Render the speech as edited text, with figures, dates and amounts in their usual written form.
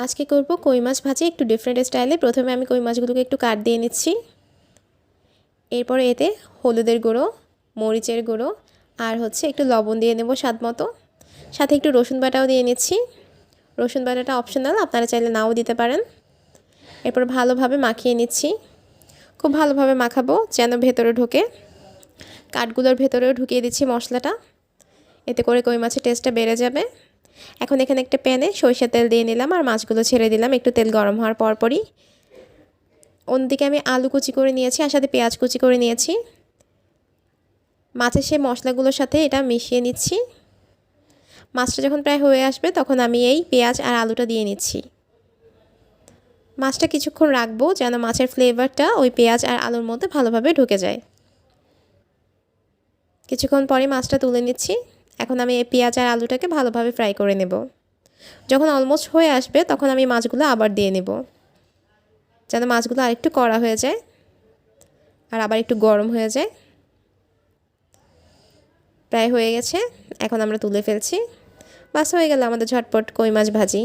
আজকে করব কই মাছ ভাজি একটু ডিফারেন্ট স্টাইলে। প্রথমে আমি কই মাছগুলোকে একটু কাট দিয়ে নিচ্ছি। এরপরে এতে হলুদের গুঁড়ো, মরিচের গুঁড়ো আর একটু লবণ দিয়ে নেব স্বাদ মতো। সাথে একটু রসুন বাটাও দিয়ে নিচ্ছি। রসুন বাটাটা অপশনাল, আপনারা চাইলে নাও দিতে পারেন। এরপর ভালোভাবে মাখিয়ে নিচ্ছি। খুব ভালোভাবে মাখাবো যেন ভেতরে ঢোকে। কাঠগুলোর ভেতরেও ঢুকিয়ে দিচ্ছি মশলাটা, এতে করে কই মাছের টেস্টটা বেড়ে যাবে। এখন এখানে একটা প্যানে সরিষার তেল দিয়ে নিলাম আর মাছগুলো ছেড়ে দিলাম একটু তেল গরম হওয়ার পরপরই। অন্যদিকে আমি আলু কুচি করে নিয়েছি আর সাথে পেঁয়াজ কুচি করে নিয়েছি। মাছের সেই মশলাগুলোর সাথে এটা মিশিয়ে নিচ্ছি। মাছটা যখন প্রায় হয়ে আসবে তখন আমি এই পেঁয়াজ আর আলুটা দিয়ে নিচ্ছি। মাছটা কিছুক্ষণ রাখবো যেন মাছের ফ্লেভারটা ওই পেঁয়াজ আর আলুর মধ্যে ভালোভাবে ঢুকে যায়। কিছুক্ষণ পরে মাছটা তুলে নিচ্ছি। এখন আমি এই পেঁয়াজ আর আলুটাকে ভালোভাবে ফ্রাই করে নেব। যখন অলমোস্ট হয়ে আসবে তখন আমি মাছগুলো আবার দিয়ে নেব, যেন মাছগুলো আরেকটু কড়া হয়ে যায় আর আবার একটু গরম হয়ে যায়। প্রায় হয়ে গেছে, এখন আমরা তুলে ফেলছি। বাস হয়ে গেল আমাদের ঝটপট কই মাছ ভাজি।